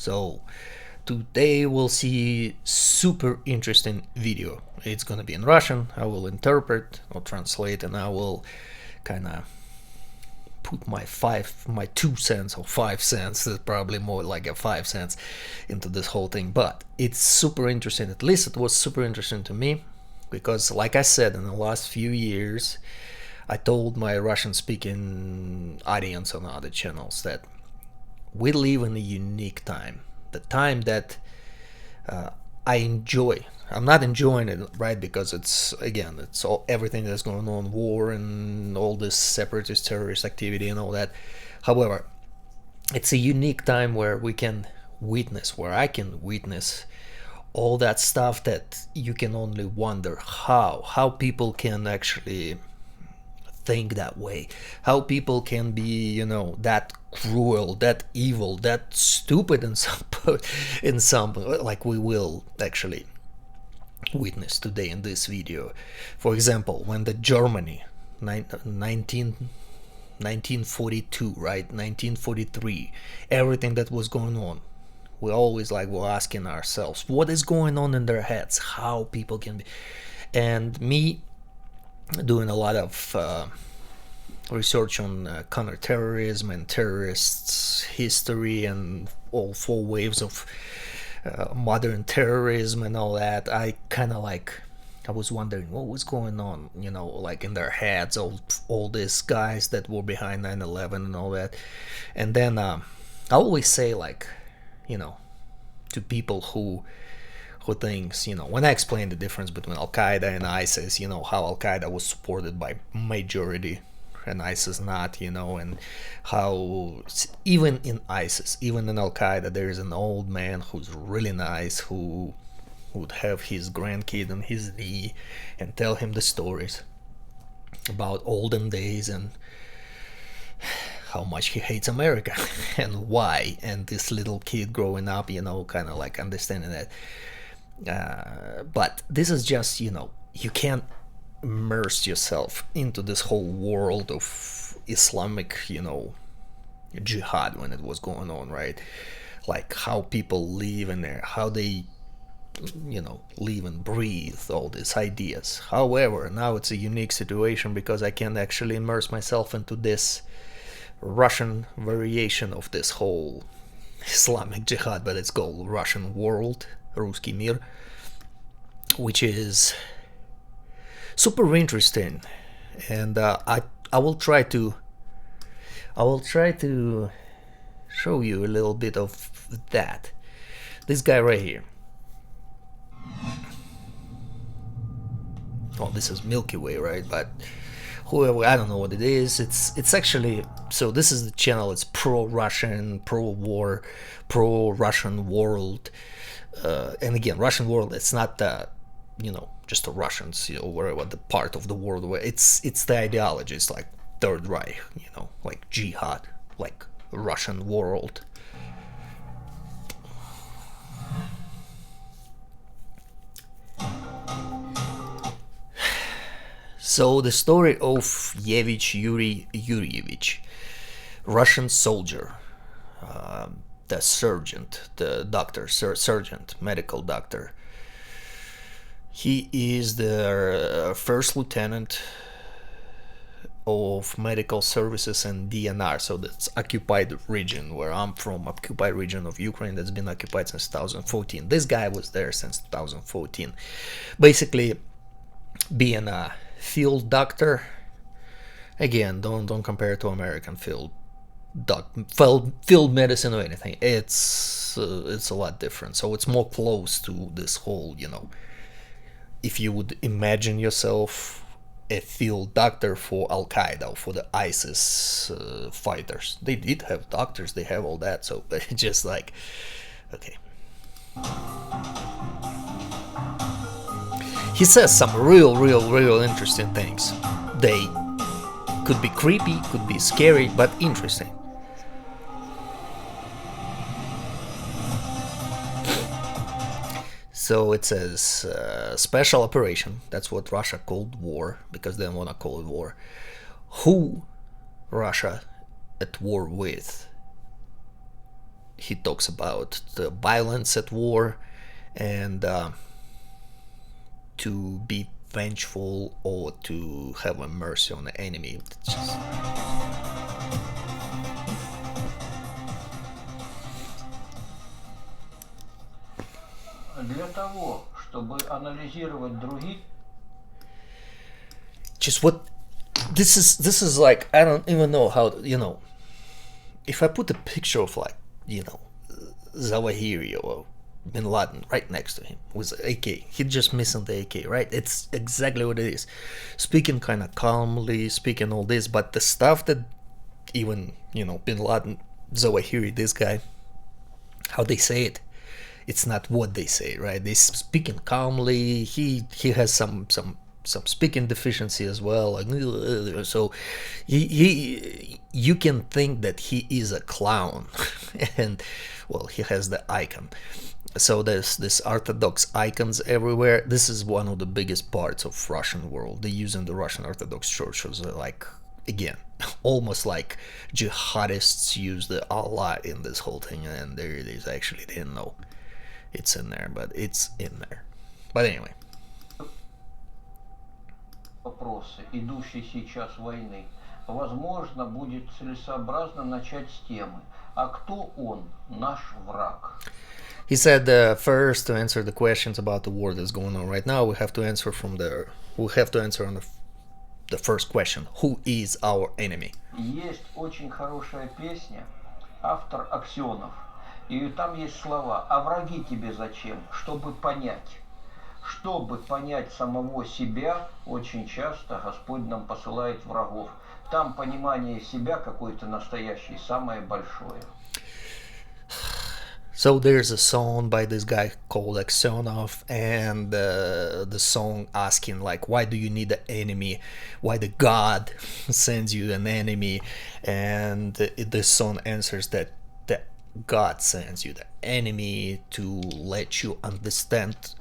So today we'll see super interesting video. It's gonna be in Russian. I will interpret or translate, and I will kind of put my 2 cents or 5 cents. It's probably more like a 5 cents into this whole thing. But it's super interesting. At least it was super interesting to me because, like I said, in the last few years, I told my Russian-speaking audience on other channels that we live in a unique time. The time that I enjoy. I'm not enjoying it, right? Because it's all everything that's going on, war and all this separatist terrorist activity and all that. However, it's a unique time where where I can witness all that stuff that you can only wonder how people can actually think that way, how people can be, that cruel, that evil, that stupid in some like we will actually witness today in this video. For example, when the Germany 1942, right, 1943, everything that was going on, we're asking ourselves what is going on in their heads, how people can be. And me doing a lot of research on counterterrorism and terrorists history and all four waves of modern terrorism and all that, I kind of I was wondering what was going on, like in their heads, all these guys that were behind 9/11 and all that. And then I always say, to people who thinks, when I explain the difference between Al-Qaeda and ISIS, how Al-Qaeda was supported by majority and ISIS not, and how even in ISIS, even in Al-Qaeda, there is an old man who's really nice, who would have his grandkid on his knee and tell him the stories about olden days and how much he hates America and why, and this little kid growing up, kind of like understanding that. But this is just, you can't immerse yourself into this whole world of Islamic, jihad when it was going on, right? Like how people live in there, how they, live and breathe, all these ideas. However, now it's a unique situation because I can actually immerse myself into this Russian variation of this whole Islamic jihad, but it's called Russian world, Ruski Mir, which is super interesting. And I will try to show you a little bit of that. This guy right here. Oh, this is Milky Way, right? But whoever, I don't know what it is. It's actually, so this is the channel. It's pro-Russian, pro-war, pro-Russian world. And again, Russian world, it's not just the Russians, wherever the part of the world where it's the ideology. It's like Third Reich, like Jihad, like Russian world. So the story of Yevich Yuri Yuryevich, Russian soldier, the medical doctor. He is the first lieutenant of medical services in DNR, so that's occupied region where I'm from, occupied region of Ukraine that's been occupied since 2014. This guy was there since 2014, basically being a field doctor. Again, don't compare it to American field medicine or anything. It's a lot different, so it's more close to this whole, if you would imagine yourself a field doctor for Al-Qaeda, for the ISIS fighters. They did have doctors, they have all that, so just like, okay. He says some real interesting things. They could be creepy, could be scary, but interesting. So it says special operation. That's what Russia called war, because they don't want to call it war. Who Russia at war with? he talks about the violence at war and to be vengeful or to have a mercy on the enemy. Для того, чтобы анализировать других, just what this is like. I don't even know how, if I put a picture of, like, Zawahiri or Bin Laden right next to him with AK, he's just missing the AK, right? It's exactly what it is. Speaking kind of calmly, speaking all this, but the stuff that even, Bin Laden, Zawahiri, this guy, how they say it, it's not what they say, right? They speaking calmly. He has some speaking deficiency as well, so you can think that he is a clown. And well, he has the icon, so there's this Orthodox icons everywhere. This is one of the biggest parts of Russian world. They use in the Russian Orthodox churches, like, again, almost like jihadists use the Allah in this whole thing, and there it is. Actually, they didn't know it's in there, but it's in there. But anyway, вопросы идущей сейчас войны, возможно, будет целесообразно начать с темы. А кто он, наш враг? He said, first, to answer the questions about the war that's going on right now, we have to answer on the first question: who is our enemy? Есть очень хорошая песня, автор Аксенов, и там есть слова: «А враги тебе зачем? Чтобы понять». Чтобы понять самого себя, очень часто Господь нам посылает врагов. Там понимание себя какое-то настоящее, самое большое. So there's a song by this guy called Aksionov, and the song asking, like, why do you need an enemy? Why the God sends you an enemy? And this song answers that God sends you the enemy to let you understand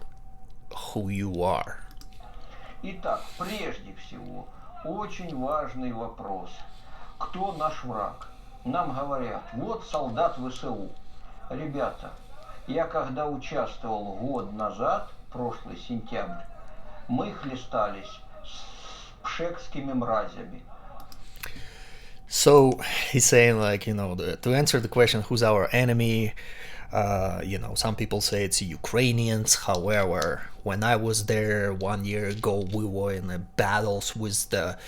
who you are. Итак, прежде всего, очень важный вопрос. Кто наш враг? Нам говорят: вот солдат ВСУ. Ребята, я когда участвовал год назад, прошлый сентябрь, мы хлестались с пшекскими мразями. So he's saying, like, to answer the question, who's our enemy? Some people say it's Ukrainians. However, when I was there 1 year ago, we were in battles with the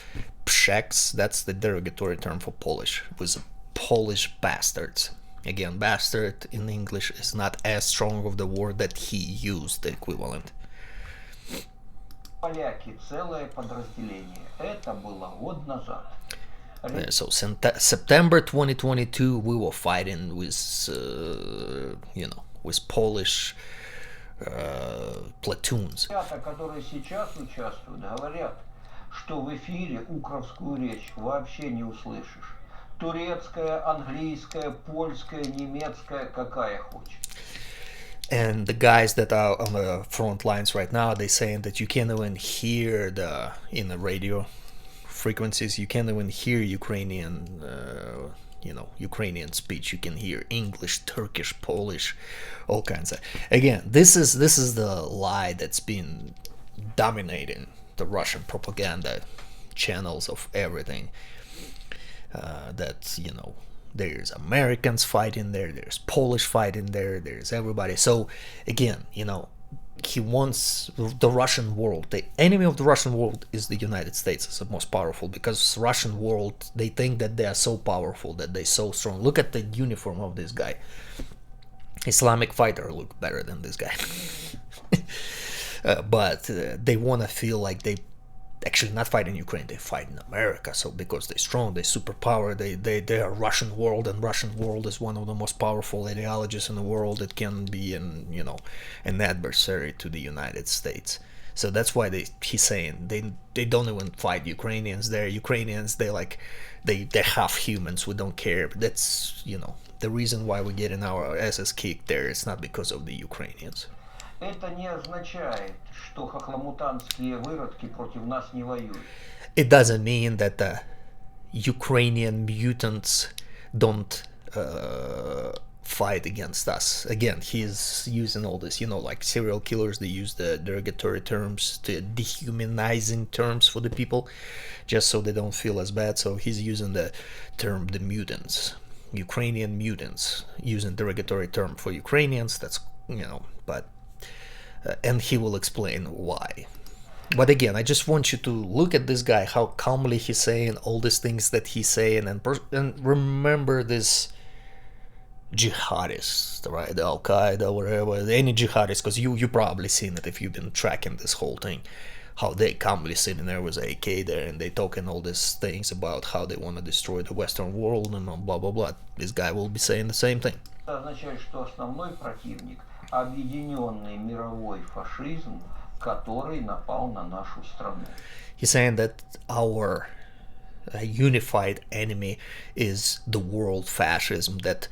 Psheks. That's the derogatory term for Polish. It was Polish bastards. Again, bastard in English is not as strong of the word that he used, the equivalent. Поляки, целое подразделение. Это было год назад. So September 2022, we were fighting with, with Polish platoons. Ребята, которые сейчас участвуют, говорят, что в эфире укровскую речь вообще не услышишь. Турецкая, английская, польская, немецкая, какая хочешь. And the guys that are on the front lines right now, they're saying that you can't even hear in the radio frequencies, you can't even hear Ukrainian, Ukrainian speech. You can hear English, Turkish, Polish, all kinds of. Again, this is the lie that's been dominating the Russian propaganda channels of everything. That there's Americans fighting there, there's Polish fighting there, there's everybody. So again, he wants the Russian world. The enemy of the Russian world is the United States as the most powerful, because Russian world, they think that they are so powerful, that they're so strong. Look at the uniform of this guy. Islamic fighter look better than this guy. But they want to feel like they actually not fight in Ukraine, they fight in America. So because they're strong, they're superpower, they are Russian world, and Russian world is one of the most powerful ideologies in the world. It can be an adversary to the United States. So that's why he's saying they don't even fight Ukrainians. They're Ukrainians, they're half humans, we don't care. But that's the reason why we're getting our asses kicked there. It's not because of the Ukrainians. Это не означает, что хохломутанские выродки против нас не воюют. It doesn't mean that the Ukrainian mutants don't fight against us. Again, he's using all this, like serial killers, they use the derogatory terms, the dehumanizing terms for the people, just so they don't feel as bad. So he's using the term the mutants, Ukrainian mutants, using derogatory term for Ukrainians. That's, but and he will explain why. But again, I just want you to look at this guy, how calmly he's saying all these things that he's saying, and remember this jihadists, right? The Al Qaeda, whatever, any jihadists, because you probably seen it if you've been tracking this whole thing. How they calmly sitting there with AK there and they talking all these things about how they want to destroy the Western world and blah blah blah. This guy will be saying the same thing. Это означает, что основной противник – объединенный мировой фашизм, который напал на нашу страну. He's saying that our unified enemy is the world fascism that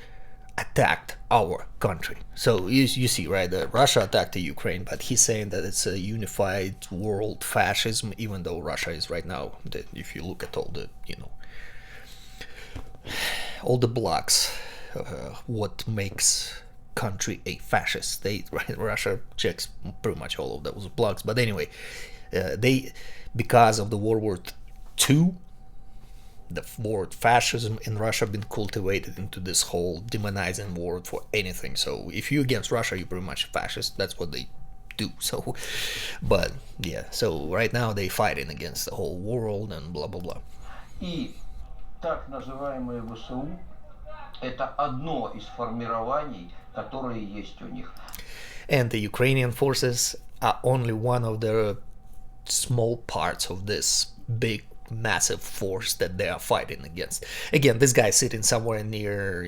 attacked our country. So you see, right, that Russia attacked the Ukraine, but he's saying that it's a unified world fascism, even though Russia is right now, if you look at all the, all the blocks, what makes country a fascist state, right? Russia checks pretty much all of those blocks. But anyway, they, because of the World War II, the word fascism in Russia been cultivated into this whole demonizing word for anything. So if you're against Russia, you're pretty much fascist. That's what they do. So, but yeah, so right now they fighting against the whole world and blah blah blah. И так называемые ВСУ – это одно из формирований, которые есть у них. And the Ukrainian forces are only one of the small parts of this big massive force that they are fighting against. Again, this guy sitting somewhere near,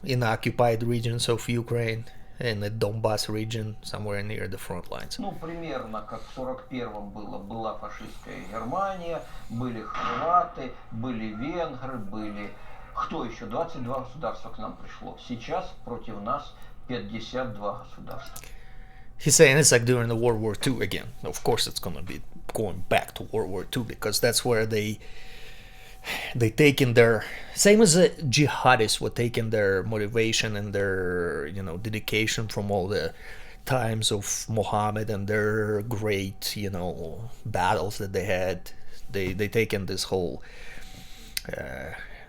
in occupied regions of Ukraine, in the Donbass region, somewhere near the front lines. Ну, примерно как в 41-м была фашистская Германия, были хорваты, были венгры, были... Кто еще? 22 государства к нам пришло. Сейчас против нас 52 государства. He's saying it's like during the World War II again. Of course, it's gonna be going back to World War II because that's where they taking their, same as the jihadists were taking their motivation and their dedication from all the times of Muhammad and their great battles that they had. They taken this whole.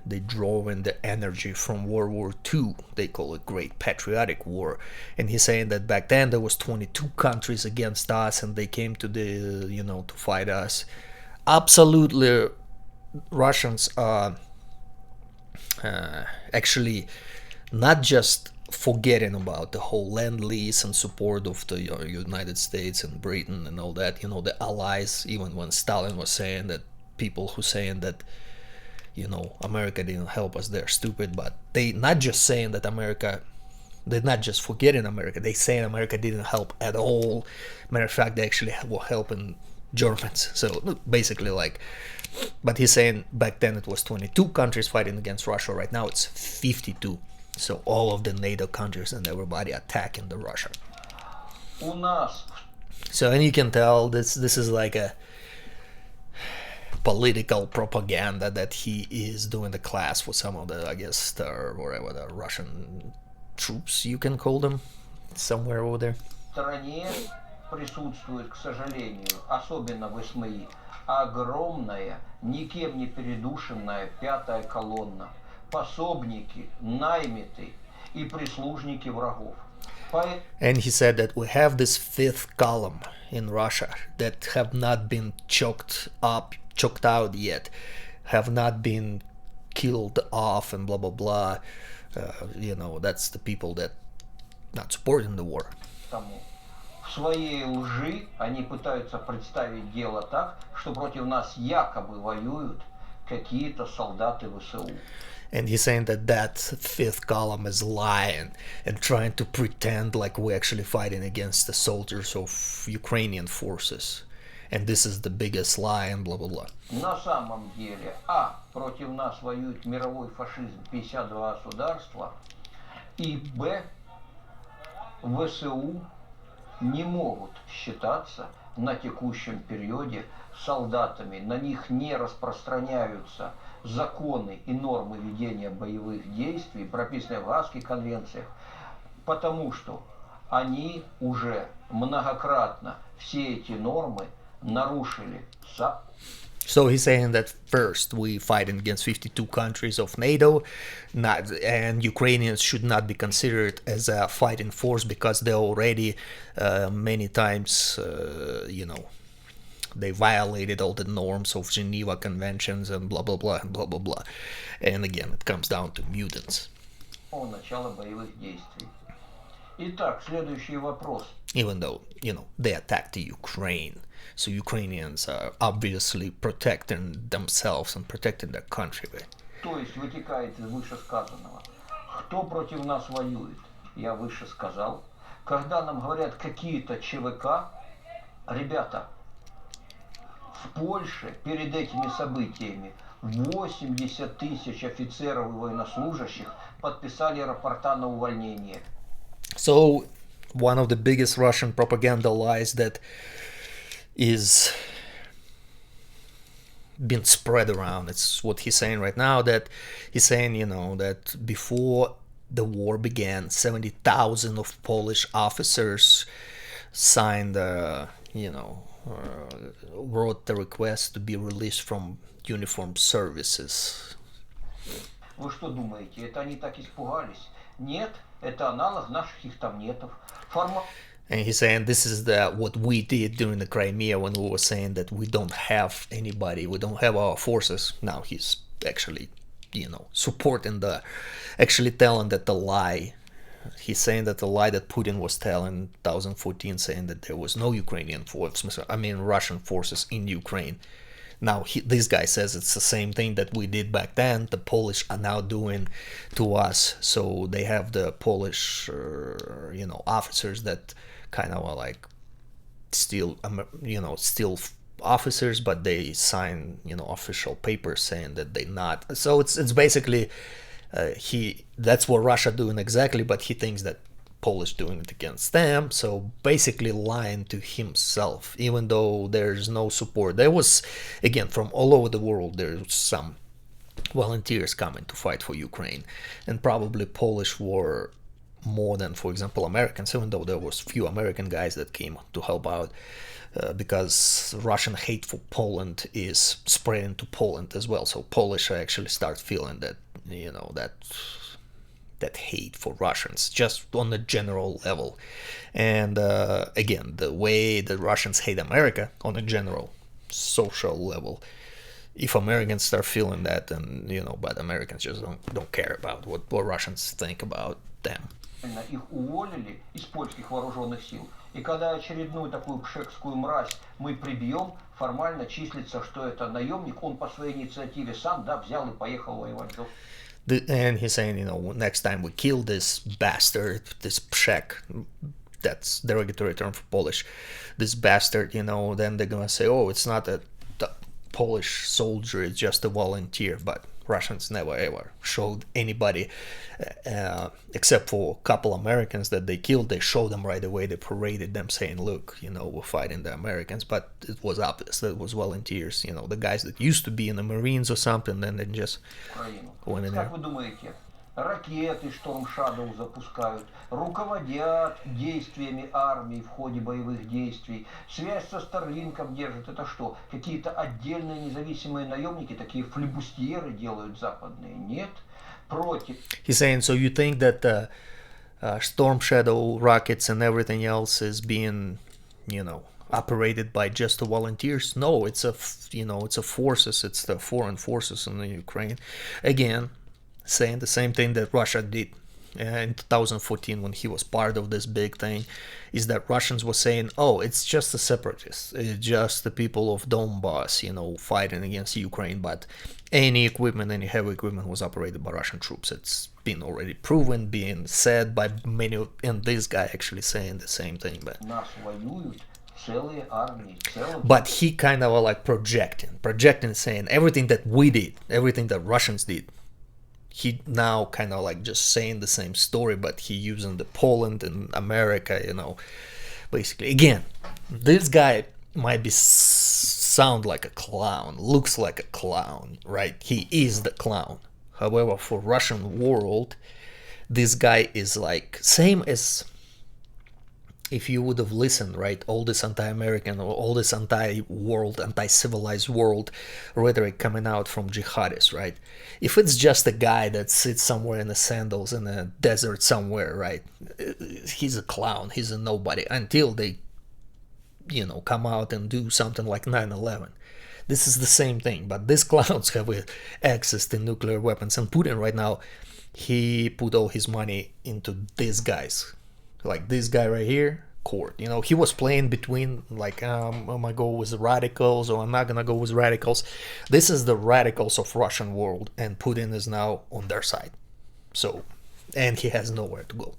They drove in the energy from World War II. They call it Great Patriotic War. And he's saying that back then there was 22 countries against us and they came to the, to fight us. Absolutely, Russians are actually not just forgetting about the whole Lend-Lease and support of the United States and Britain and all that, the allies, even when Stalin was saying that people who saying that America didn't help us, they're stupid. But they not just saying that they're not just forgetting America, they saying America didn't help at all. Matter of fact, they actually were helping Germans. So basically but he's saying back then it was 22 countries fighting against Russia. Right now it's 52. So all of the NATO countries and everybody attacking the Russia. So, and you can tell this is like a political propaganda that he is doing the class for some of the, I guess, whatever, the Russian troops, you can call them, somewhere over there. В стране присутствует, к сожалению, особенно в СМИ, огромная, никем не передушенная пятая колонна, пособники, наймиты и прислужники врагов. And he said that we have this fifth column in Russia that have not been choked out yet, have not been killed off and blah blah blah. That's the people that not supporting the war. В своей лжи они пытаются представить дело так, что против нас якобы воюют какие-то солдаты ВСУ. And he's saying that fifth column is lying and trying to pretend like we're actually fighting against the soldiers of Ukrainian forces. And this is the biggest lie and blah blah blah. На самом деле, против нас воюет мировой фашизм 52 государства, и ВСУ не могут считаться на текущем периоде солдатами, на них не распространяются законы и нормы ведения боевых действий, прописанные в Гаагских конвенциях, потому что они уже многократно все эти нормы нарушили. So he's saying that first we fighting against 52 countries of NATO, not, and Ukrainians should not be considered as a fighting force because they already many times, they violated all the norms of Geneva Conventions and blah blah blah and blah blah blah. And again, it comes down to mutants. Начала боевых действий. Итак, следующий вопрос. Even though, they attacked Ukraine. So Ukrainians are obviously protecting themselves and protecting their country. То есть вытекает из вышесказанного. Кто против нас воюет? Я выше сказал. Когда нам говорят какие-то ЧВК, ребята, в Польше перед этими событиями 80 тысяч офицеров и военнослужащих подписали рапорта на увольнение. So one of the biggest Russian propaganda lies that is been spread around. It's what he's saying right now, that he's saying, that before the war began, 70,000 of Polish officers signed, wrote the request to be released from uniformed services. Вы что думаете, это они так испугались? Нет, это аналог наших ихтамнетов. And he's saying this is what we did during the Crimea when we were saying that we don't have anybody, we don't have our forces. Now he's actually, supporting actually telling that the lie. He's saying that the lie that Putin was telling in 2014, saying that there was no Ukrainian forces, Russian forces in Ukraine. Now this guy says it's the same thing that we did back then. The Polish are now doing to us. So they have the Polish, officers that kind of are like still officers, but they sign, official papers saying that they're not. So it's basically that's what Russia doing exactly, but he thinks that Polish doing it against them, so basically lying to himself, even though there's no support. There was, again, from all over the world, there's some volunteers coming to fight for Ukraine, and probably Polish were more than, for example, Americans, even though there was few American guys that came to help out, because Russian hate for Poland is spreading to Poland as well. So Polish actually start feeling that, that hate for Russians, just on a general level. And again, the way the Russians hate America on a general social level, if Americans start feeling that, then, but Americans just don't care about what Russians think about them. Их уволили из польских вооруженных сил. И когда очередную такую пшекскую мразь мы прибьем, формально числится, что это наемник, он по своей инициативе сам, взял и поехал воевать. And he's saying, next time we kill this bastard, this pshek, that's derogatory term for Polish, this bastard, then they're gonna say, oh, it's not a Polish soldier, it's just a volunteer. But Russians never ever showed anybody, except for a couple Americans that they killed. They showed them right away. They paraded them, saying, "Look, we're fighting the Americans." But it was obvious that it was volunteers. The guys that used to be in the Marines or something, and then just went in there. Как вы думаете, ракеты Storm Shadow запускают, руководят действиями армии в ходе боевых действий, связь со Старлинком держат. Это что, какие-то отдельные независимые наемники, такие флибустьеры делают западные? Нет. Против. He's saying, so you think that Storm Shadow rockets and everything else is being, operated by just the volunteers? No, it's a forces, it's the foreign forces in the Ukraine. Again, saying the same thing that Russia did in 2014 when he was part of this big thing, is that Russians were saying, oh, it's just the separatists, it's just the people of Donbass, fighting against Ukraine, but any equipment, any heavy equipment was operated by Russian troops. It's been already proven, being said by many, and this guy actually saying the same thing. But he kind of like projecting, saying everything that we did, everything that Russians did, he now kind of like just saying the same story, but he using the Poland and America, Basically, again, this guy might be sound like a clown, looks like a clown, right? He is the clown. However, for Russian world, this guy is like same as if you would have listened, right? All this anti-American or all this anti-world, anti-civilized world rhetoric coming out from jihadists, right? If it's just a guy that sits somewhere in the sandals in a desert somewhere, right? He's a clown. He's a nobody until they, come out and do something like 9/11. This is the same thing, but these clowns have access to nuclear weapons. And Putin right now, he put all his money into these guys. Like this guy right here, court. He was playing between like, am I gonna go with radicals or I'm not gonna go with radicals. This is the radicals of Russian world, and Putin is now on their side. So, and he has nowhere to go.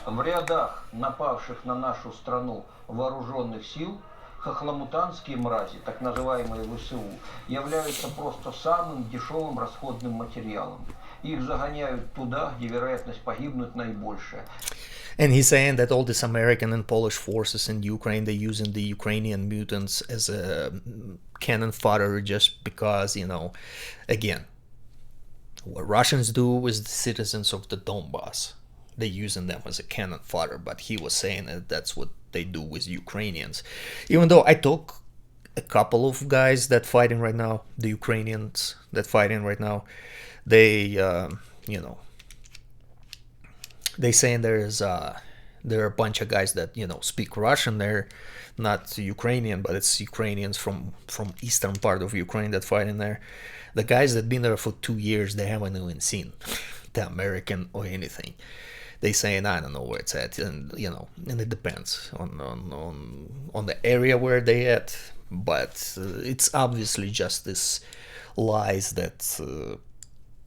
В рядах напавших на нашу страну вооруженных сил хохломутанские мрази, так называемые ВСУ, являются просто самым дешевым расходным материалом. Их загоняют туда, где вероятность погибнуть наибольшая. And he's saying that all these American and Polish forces in Ukraine, they're using the Ukrainian mutants as a cannon fodder just because, again, what Russians do with the citizens of the Donbass, they're using them as a cannon fodder. But he was saying that that's what they do with Ukrainians. Even though I talk a couple of guys that fighting right now, the Ukrainians that fighting right now, they they saying there are a bunch of guys that speak Russian. They're not Ukrainian, but it's Ukrainians from eastern part of Ukraine that fighting there. The guys that been there for 2 years, they haven't even seen the American or anything. They saying I don't know where it's at, and and it depends on the area where they at. But it's obviously just this lies that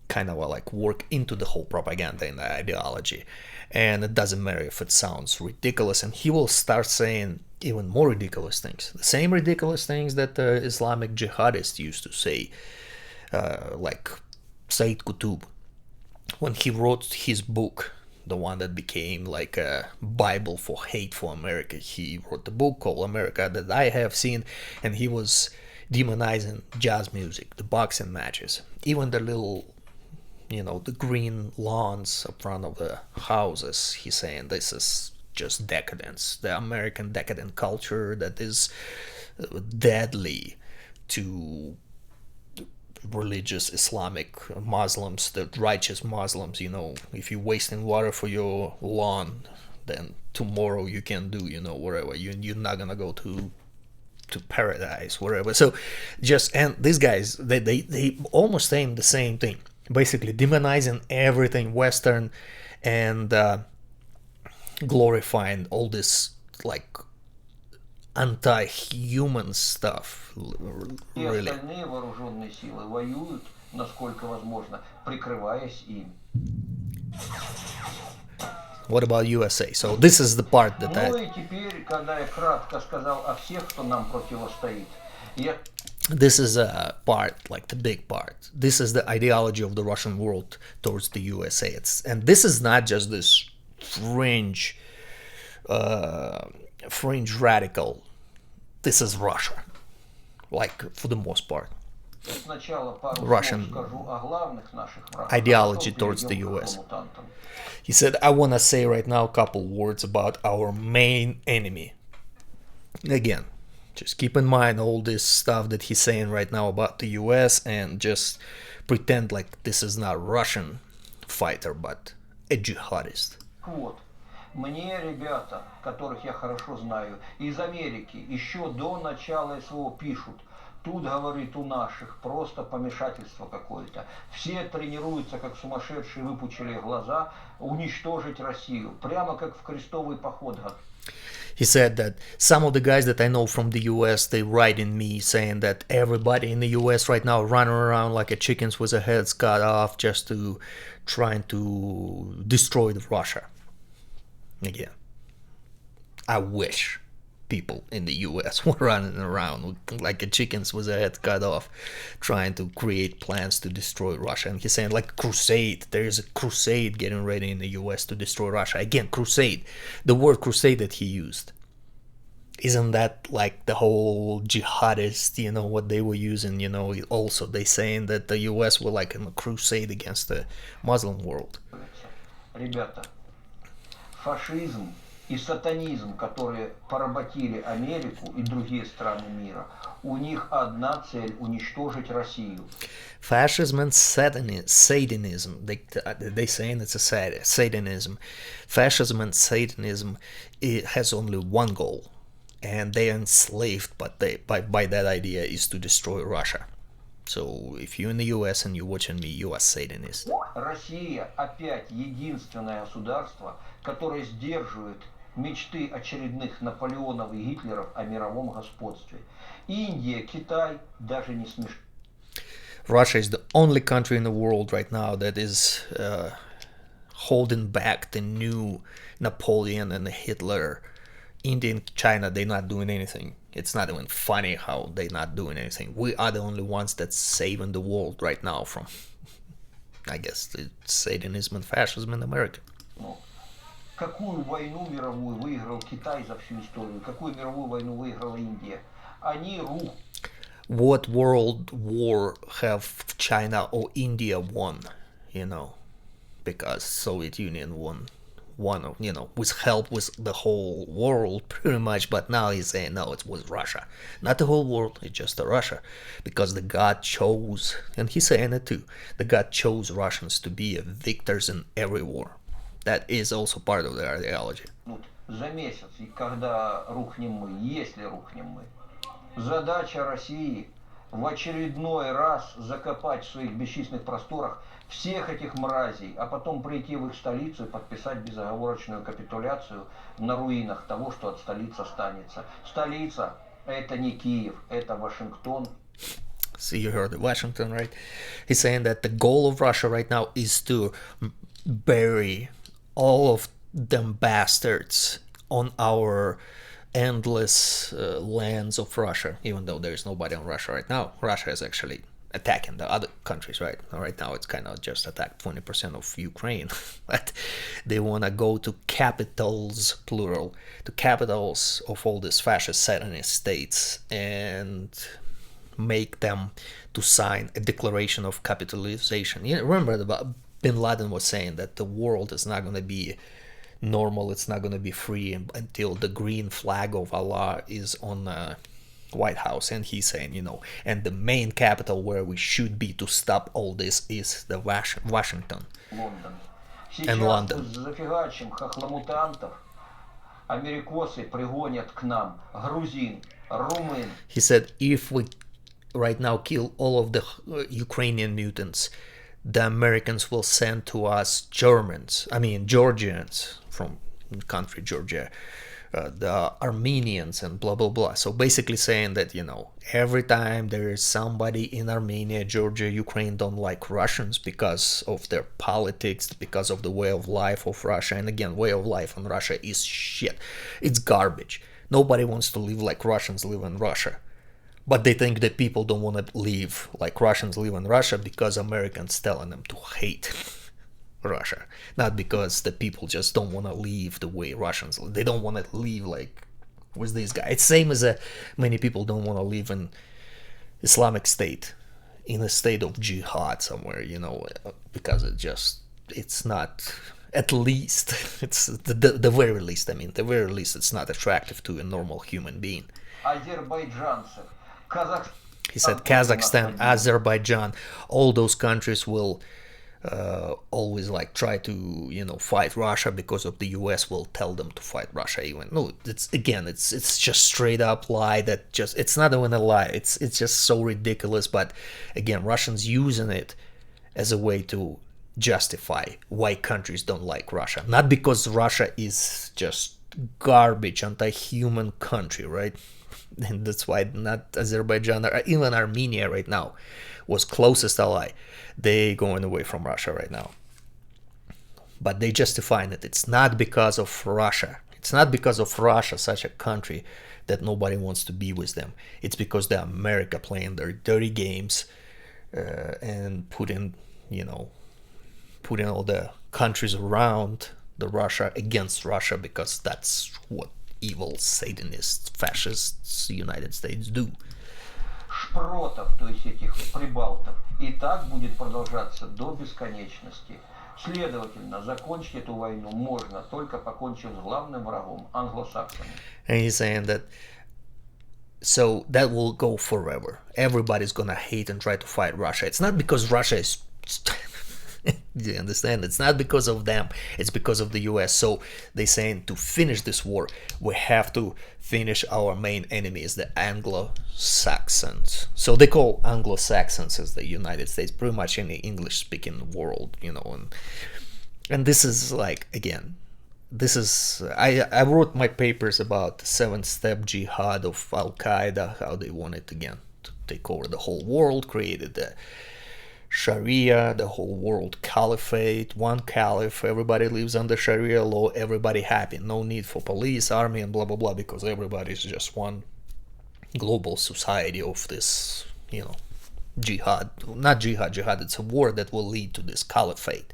kind of like work into the whole propaganda and the ideology. And it doesn't matter if it sounds ridiculous, and he will start saying even more ridiculous things, the same ridiculous things that the Islamic jihadists used to say, like Said Qutb when he wrote his book, the one that became like a Bible for hate for America. He wrote the book called America That I Have Seen, and he was demonizing jazz music, the boxing matches, even the little the green lawns in front of the houses. He's saying this is just decadence, the American decadent culture that is deadly to religious Islamic Muslims, the righteous Muslims. If you're wasting water for your lawn, then tomorrow you can do whatever. You're not gonna go to paradise, wherever. So and these guys, they almost saying the same thing, basically demonizing everything Western and glorifying all this like anti-human stuff. Really. Остальные вооруженные силы воюют, насколько возможно, прикрываясь им. What about USA? So this is the part that и теперь, когда я кратко сказал о всех, кто нам противостоит, this is a part, like the big part. This is the ideology of the Russian world towards the USA. And this is not just this fringe radical. This is Russia, like for the most part. Russian ideology towards the US. He said, I want to say right now a couple words about our main enemy. Again, just keep in mind all this stuff that he's saying right now about the US, and just pretend like this is not a Russian fighter, but a jihadist. Мне ребята, которых я хорошо знаю, из Америки еще до начала СВО пишут: тут, говорит, у наших просто помешательство какое-то. Все тренируются как сумасшедшие, выпучили глаза, уничтожить Россию. Прямо как в крестовый поход. He said that some of the guys that I know from the US, they write in me saying that everybody in the US right now running around like a chickens with their heads cut off just to trying to destroy Russia. Again, I wish people in the US were running around like chickens with their head cut off, trying to create plans to destroy Russia. And he's saying like crusade, there is a crusade getting ready in the US to destroy Russia. Again, crusade, the word crusade that he used. Isn't that like the whole jihadist, what they were using, also they saying that the US were like in a crusade against the Muslim world. Ребята, фашизм и сатанизм, которые поработили Америку и другие страны мира, у них одна цель – уничтожить Россию. Fascism and Satanism, they saying it's a Satanism. Fascism and Satanism, it has only one goal, and they are enslaved by that idea is to destroy Russia. So if you're in the US and you're watching me, you are Satanist. Россия опять единственное государство, которое сдерживает мечты очередных Наполеонов и Гитлеров о мировом господстве. Индия, Китай даже не смешно. Russia is the only country in the world right now that is holding back the new Napoleon and Hitler. India and China, they're not doing anything. It's not even funny how they're not doing anything. We are the only ones that's saving the world right now from, I guess, Satanism and fascism in America. Какую войну мировую выиграл Китай за всю историю? Какую мировую войну выиграла Индия? Они What world war have China or India won? Because Soviet Union won with help with the whole world pretty much, but now he's saying no, it was Russia, not the whole world, it's just Russia, because the God chose, and he's saying it too, the God chose Russians to be victors in every war. That is also part of their ideology. За месяц, когда рухнем мы, если рухнем мы, задача России в очередной раз закопать в своих бесчисленных просторах всех этих мразей, а потом прийти в их столицу и подписать безоговорочную капитуляцию на руинах того, что от столицы останется. Столица – это не Киев, это Вашингтон. See, you heard Washington, right? He's saying that the goal of Russia right now is to bury all of them bastards on our endless lands of Russia, even though there's nobody on Russia right now. Russia is actually attacking the other countries, right? Right now it's kind of just attacked 20% of Ukraine, but they want to go to capitals, plural, to capitals of all these fascist Satanist states and make them to sign a declaration of capitalization. Remember about Bin Laden was saying that the world is not going to be normal, it's not going to be free until the green flag of Allah is on the White House. And he's saying, and the main capital where we should be to stop all this is the Washington and London. Зафигачим хохломутантов, америкосы пригонят к нам грузин, румын. He said, if we right now kill all of the Ukrainian mutants, the Americans will send to us Georgians from the country Georgia, the Armenians and blah blah blah. So basically saying that every time there is somebody in Armenia, Georgia, Ukraine don't like Russians because of their politics, because of the way of life of Russia. And again, way of life in Russia is shit. It's garbage. Nobody wants to live like Russians live in Russia. But they think that people don't want to live like Russians live in Russia because Americans telling them to hate Russia. Not because the people just don't want to live the way Russians live. They don't want to live like with this guy. It's same as many people don't want to live in Islamic State, in a state of Jihad somewhere, because it's not, at least, it's the very least, the very least it's not attractive to a normal human being. Азербайджанцев, Kazakhstan. He said Kazakhstan, Azerbaijan, all those countries will always try to fight Russia because of the US will tell them to fight Russia. It's just straight up lie that just, it's not even a lie, it's just so ridiculous. But again, Russians using it as a way to justify why countries don't like Russia, not because Russia is just garbage, anti-human country, right? And that's why not Azerbaijan or even Armenia right now was closest ally. They going away from Russia right now. But they justifying it. It's not because of Russia. It's not because of Russia, such a country, that nobody wants to be with them. It's because they're America playing their dirty games and putting all the countries around the Russia against Russia, because that's what evil Satanists, fascists, United States do. Шпротов, то есть этих прибалтов. И так будет продолжаться до бесконечности. Следовательно, закончить эту войну можно, только покончив с главным врагом, англосаксами. And he's saying that, so that will go forever. Everybody's gonna hate and try to fight Russia. It's not because Russia is do you understand? It's not because of them, it's because of the US. So they're saying, to finish this war, we have to finish our main enemies, the Anglo-Saxons. So they call Anglo-Saxons as the United States, pretty much in the English-speaking world, and this is like, again, this is, I wrote my papers about the 7-step jihad of Al-Qaeda, how they wanted, again, to take over the whole world, created the Sharia, the whole world caliphate, one caliph, everybody lives under Sharia law, everybody happy, no need for police, army, and blah blah blah, because everybody is just one global society of this, jihad. Not jihad, it's a war that will lead to this caliphate.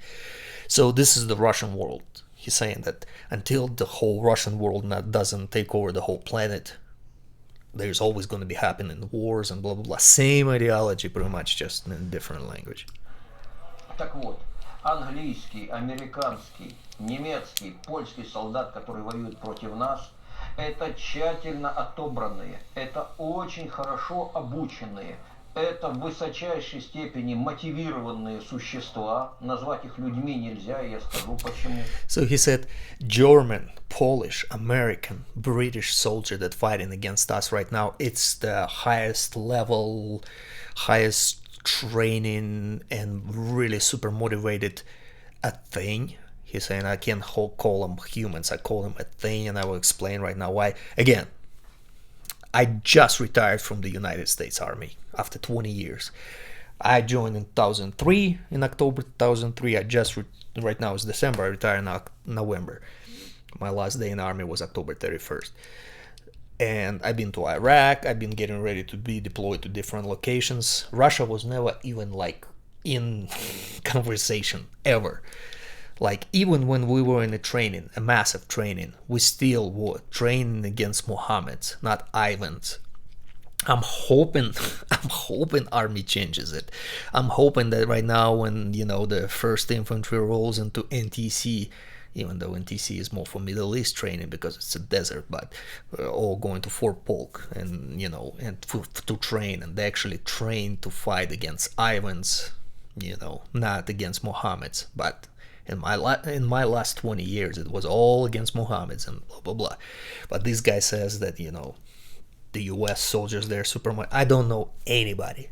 So this is the Russian world. He's saying that until the whole Russian world doesn't take over the whole planet, there's always going to be happening wars and blah blah blah. Same ideology, pretty much, just in a different language. Так вот, английский, американский, немецкий, польский солдат, которые воюют против нас, это тщательно отобранные, это очень хорошо обученные, это в высочайшей степени мотивированные существа. Назвать их людьми нельзя, и я скажу почему. So he said, German, Polish, American, British soldier that fighting against us right now, it's the highest level, highest training, and really super motivated a thing. He's saying, I can't call them humans, I call them a thing, and I will explain right now why. Again, I just retired from the United States Army after 20 years. I joined in 2003, in October 2003. I just, right now it's December, I retired in November. My last day in the Army was October 31st. And I've been to Iraq, I've been getting ready to be deployed to different locations. Russia was never even like in conversation, ever. Like, even when we were in a training, a massive training, we still were training against Mohammeds, not Ivans. I'm hoping Army changes it. I'm hoping that right now, when the 1st Infantry rolls into NTC, even though NTC is more for Middle East training because it's a desert, but we're all going to Fort Polk and to train, and they actually train to fight against Ivans, not against Mohammeds. But in my last 20 years, it was all against Mohammeds and blah blah blah. But this guy says that the U.S. soldiers there super much. I don't know anybody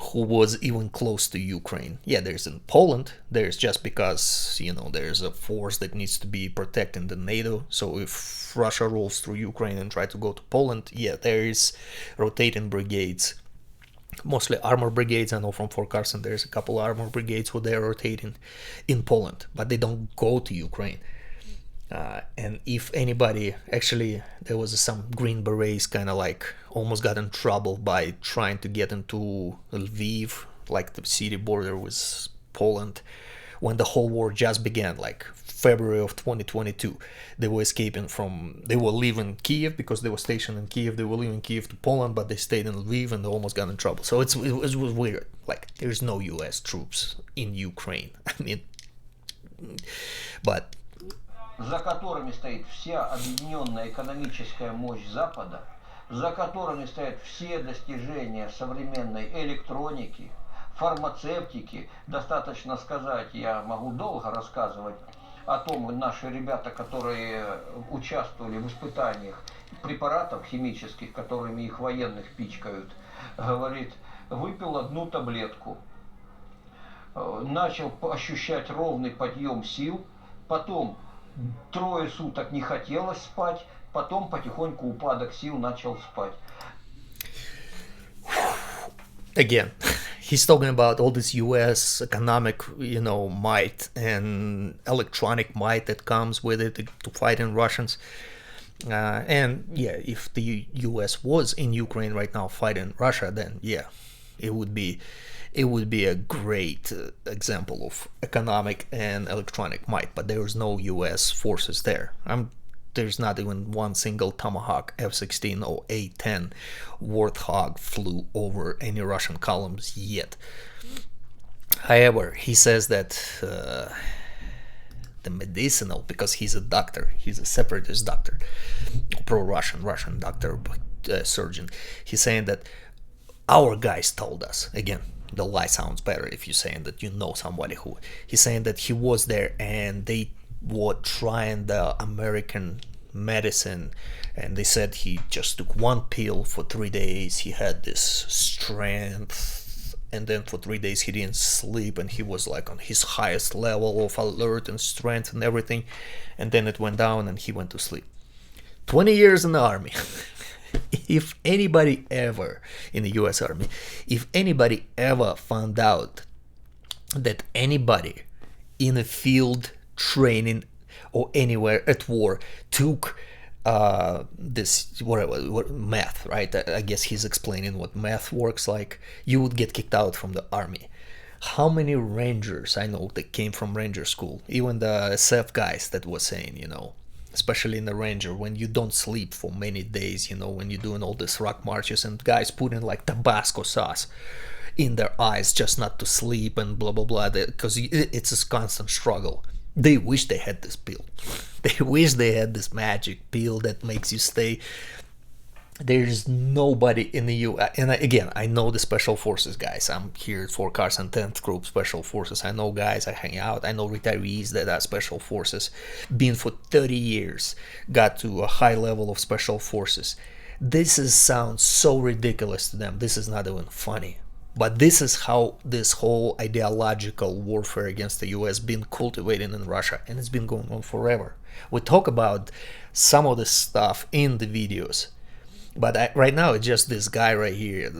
who was even close to Ukraine. Yeah, there's in Poland. There's, just because there's a force that needs to be protecting the NATO. So if Russia rolls through Ukraine and try to go to Poland, yeah, there is rotating brigades. Mostly armor brigades. I know from Fort Carson there's a couple armor brigades who they're rotating in Poland, but they don't go to Ukraine. And if anybody, actually, there was some Green Berets kind of like almost got in trouble by trying to get into Lviv, like the city border with Poland, when the whole war just began, like February of 2022. They were they were leaving Kiev because they were stationed in Kiev. They were leaving Kiev to Poland, but they stayed in Lviv and they almost got in trouble. So it was weird. Like, there's no US troops in Ukraine. I mean, but за которыми стоит вся объединенная экономическая мощь Запада, за которыми стоят все достижения современной электроники, фармацевтики. Достаточно сказать, я могу долго рассказывать о том, наши ребята, которые участвовали в испытаниях препаратов химических, которыми их военных пичкают, говорит, выпил одну таблетку, начал ощущать ровный подъем сил, потом 3 суток не хотелось спать, потом потихоньку упадок сил, начал спать. Again, he's talking about all this US economic, might and electronic might that comes with it to fighting Russians. And yeah, if the US was in Ukraine right now fighting Russia, then yeah, it would be a great example of economic and electronic might. But there is no US forces there. There's not even one single Tomahawk F-16 or A-10 Warthog flew over any Russian columns yet. However, he says that the medicinal, because he's a doctor, he's a separatist doctor, pro-Russian doctor, surgeon. He's saying that our guys told us, again, the lie sounds better if you're saying that you know somebody who. He's saying that he was there and they were trying the American medicine, and they said he just took one pill for 3 days. He had this strength, and then for 3 days he didn't sleep, and he was like on his highest level of alert and strength and everything. And then it went down and he went to sleep. 20 years in the army. If anybody ever in the US Army, if anybody ever found out that anybody in a field training or anywhere at war took this whatever math, right? I guess he's explaining what math works like. You would get kicked out from the army. How many rangers I know that came from ranger school, even the SF guys that was saying, especially in the ranger, when you don't sleep for many days, when you're doing all these rock marches, and guys putting like Tabasco sauce in their eyes just not to sleep and blah blah blah, because it's a constant struggle. They wish they had this pill. They wish they had this magic pill that makes you stay. There's nobody in the U.S. And again, I know the Special Forces guys. I'm here at 4 Cars and 10th Group Special Forces. I know guys, I hang out. I know retirees that are Special Forces. Been for 30 years. Got to a high level of Special Forces. Sounds so ridiculous to them. This is not even funny. But this is how this whole ideological warfare against the U.S. been cultivated in Russia. And it's been going on forever. We talk about some of this stuff in the videos. But right now it's just this guy right here,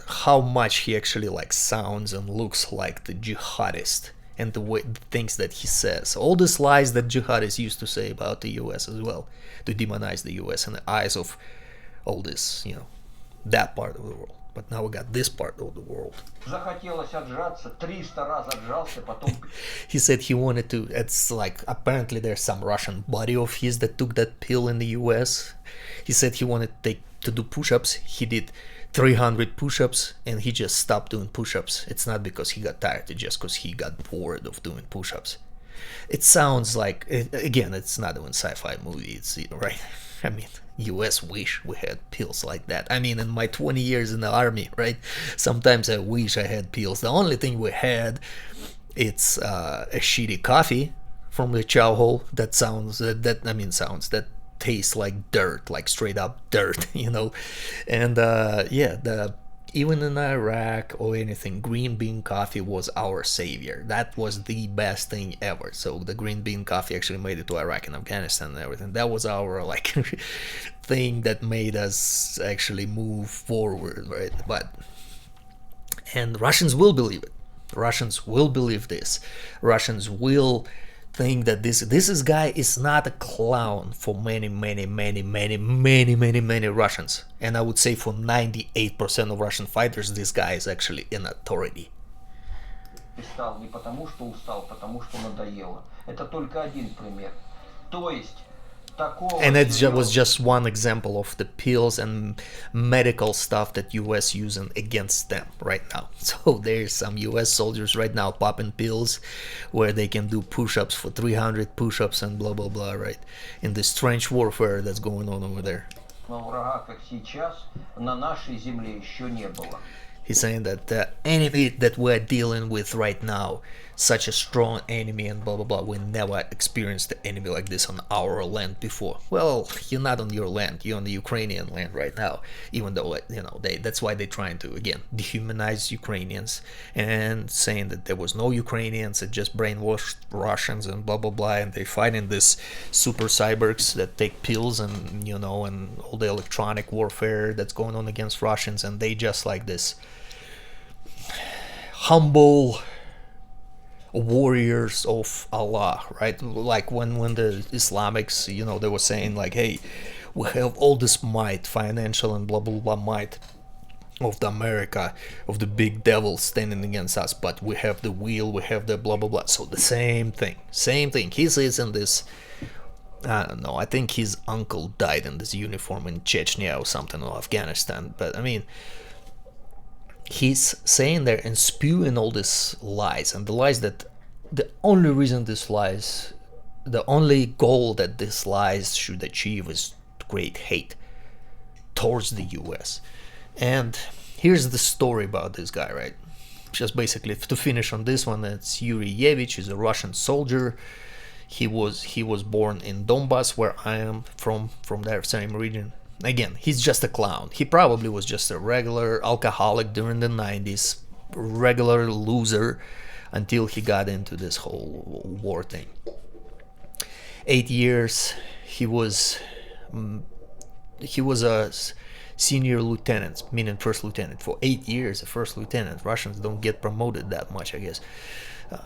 how much he actually like sounds and looks like the jihadist, and the things that he says, all these lies that jihadists used to say about the US as well, to demonize the US in the eyes of all this, that part of the world. But now we got this part of the world. He said he wanted to, it's like apparently there's some Russian buddy of his that took that pill in the US. He said he wanted to do push-ups. He did 300 push-ups and he just stopped doing push-ups. It's not because he got tired, it's just because he got bored of doing push-ups. It sounds like, again, it's not even sci-fi movie, it's right. I mean, US wish we had pills like that. I mean, in my 20 years in the army, right? Sometimes I wish I had pills. The only thing we had, it's a shitty coffee from the chow hall that tastes like dirt, like straight up dirt, And even in Iraq or anything, green bean coffee was our savior. That was the best thing ever. So the green bean coffee actually made it to Iraq and Afghanistan and everything. That was our thing that made us actually move forward, right? And Russians will believe it. Russians will believe this. Russians will think that this guy is not a clown for many Russians. And I would say for 98% of Russian fighters, this guy is actually an authority. Не потому что устал, потому что надоело. Это только один пример. То есть And it was just one example of the pills and medical stuff that US using against them right now. So there's some US soldiers right now popping pills where they can do push-ups for 300 push-ups and blah blah blah, right? In this trench warfare that's going on over there. Врага, как сейчас, на нашей земле еще не было. He's saying that the enemy that we're dealing with right now, such a strong enemy and blah blah blah, we never experienced an enemy like this on our land before. Well, you're not on your land, you're on the Ukrainian land right now, even though that's why they're trying to again dehumanize Ukrainians and saying that there was no Ukrainians, it just brainwashed Russians and blah blah blah, and they're fighting this super cyborgs that take pills and and all the electronic warfare that's going on against Russians, and they just like this humble warriors of Allah, right? Like when the Islamics, they were saying like, hey, we have all this might, financial and blah blah blah might of the America, of the big devil standing against us, but we have the wheel, we have the blah blah blah. So the same thing. He says in this, I don't know, I think his uncle died in this uniform in Chechnya or something, or Afghanistan, but I mean, he's saying there and spewing all these lies, and the lies that the only reason this lies, the only goal that these lies should achieve is to create hate towards the US. And here's the story about this guy, right? Just basically to finish on this one, it's Yuri Yevich. He's a Russian soldier. He was born in Donbass, where I am from that same region. Again, he's just a clown. He probably was just a regular alcoholic during the 90s, regular loser, until he got into this whole war thing. 8 years he was a senior lieutenant, meaning first lieutenant. For 8 years, a first lieutenant. Russians don't get promoted that much, I guess.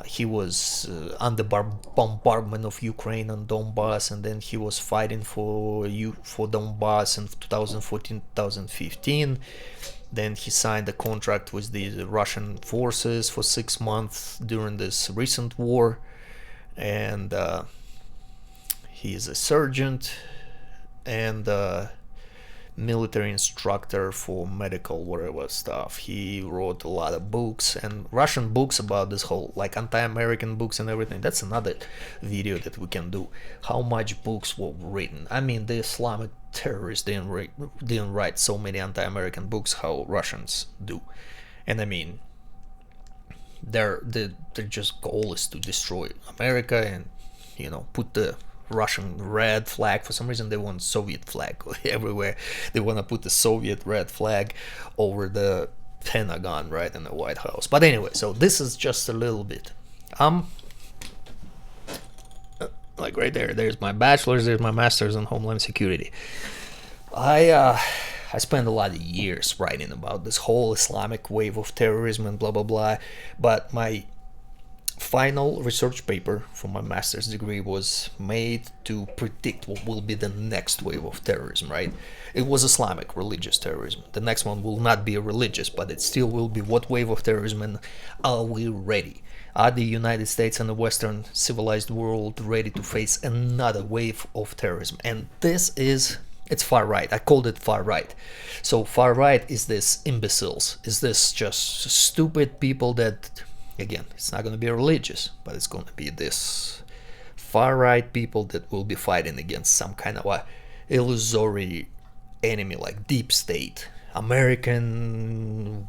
He was under bombardment of Ukraine and Donbass, and then he was fighting for Donbass in 2014-2015. Then he signed a contract with the Russian forces for 6 months during this recent war, and he is a sergeant and military instructor for medical whatever stuff. He wrote a lot of books, and Russian books about this whole, like, anti-American books and everything. That's another video that we can do. How much books were written. I mean, the Islamic terrorists didn't write so many anti-American books how Russians do. And I mean, their just goal is to destroy America and, you know, put the Russian red flag. For some reason they want Soviet flag everywhere. They want to put the Soviet red flag over the Pentagon, right, in the White House. But anyway, so this is just a little bit. Like right there's my bachelor's, there's my master's in Homeland Security. I spent a lot of years writing about this whole Islamic wave of terrorism and blah blah blah, but my final research paper for my master's degree was made to predict what will be the next wave of terrorism, right? It was Islamic religious terrorism. The next one will not be a religious, but it still will be what wave of terrorism, and are we ready? Are the United States and the Western civilized world ready to face another wave of terrorism? And it's far right. I called it far right. So far right is this imbeciles, is this just stupid people that, again, it's not going to be religious, but it's going to be this far right people that will be fighting against some kind of a illusory enemy like deep state, American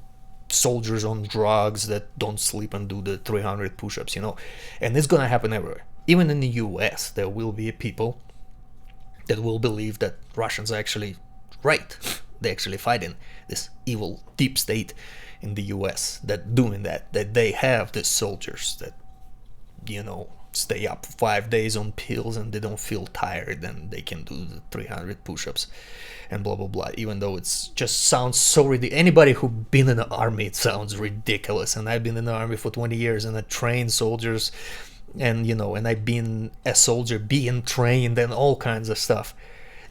soldiers on drugs that don't sleep and do the 300 push-ups, you know. And it's going to happen everywhere. Even in the US, there will be people that will believe that Russians are actually right. They're actually fighting this evil deep state in the US, that doing that they have these soldiers that, you know, stay up 5 days on pills and they don't feel tired and they can do the 300 push-ups and blah blah blah, even though it's just sounds so ridiculous. Anybody who been in the army, it sounds ridiculous, and I've been in the army for 20 years and I trained soldiers, and you know, and I've been a soldier being trained and all kinds of stuff.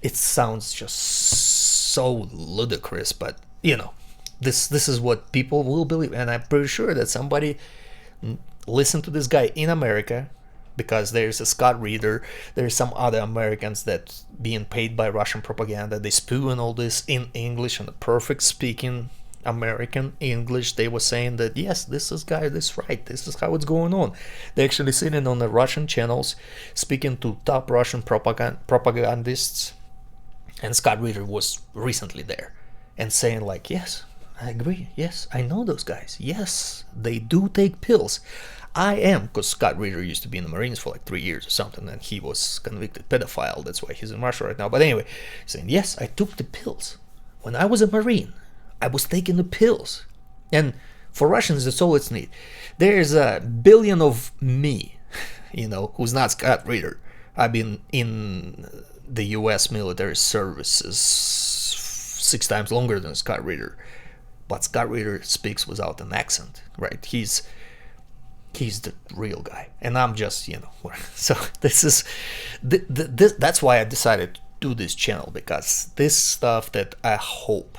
It sounds just so ludicrous, but you know, this is what people will believe, and I'm pretty sure that somebody listened to this guy in America, because there's a Scott Reeder, there's some other Americans that being paid by Russian propaganda, they spewing all this in English, and the perfect speaking American English. They were saying that yes, this is right, this is how it's going on. They actually sitting on the Russian channels speaking to top Russian propagandists, and Scott Reeder was recently there and saying like, yes, I agree, yes, I know those guys, yes, they do take pills. I am, because Scott Reeder used to be in the Marines for like 3 years or something, and he was convicted pedophile. That's why he's in Russia right now. But anyway, saying, yes, I took the pills. When I was a Marine, I was taking the pills. And for Russians, that's all it's need. There's a billion of me, you know, who's not Scott Reeder. I've been in the US military services 6 times longer than Scott Reeder. But Scott Reeder speaks without an accent, right? He's the real guy, and I'm just, you know. So this is that's why I decided do this channel, because this stuff that I hope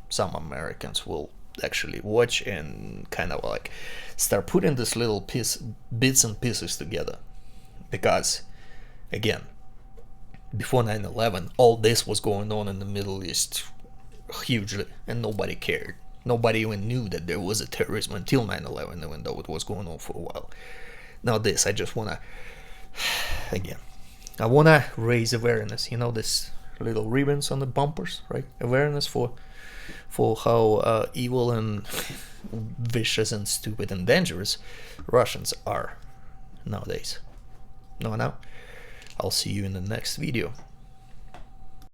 some Americans will actually watch and kind of like start putting this little bits and pieces together. Because again, before 9/11, all this was going on in the Middle East hugely, and nobody cared. Nobody even knew that there was a terrorism until 9/11, even though it was going on for a while. Now this, I just wanna, again, I wanna raise awareness. You know, this little ribbons on the bumpers, right? Awareness for how evil and vicious and stupid and dangerous Russians are nowadays. Now, I'll see you in the next video.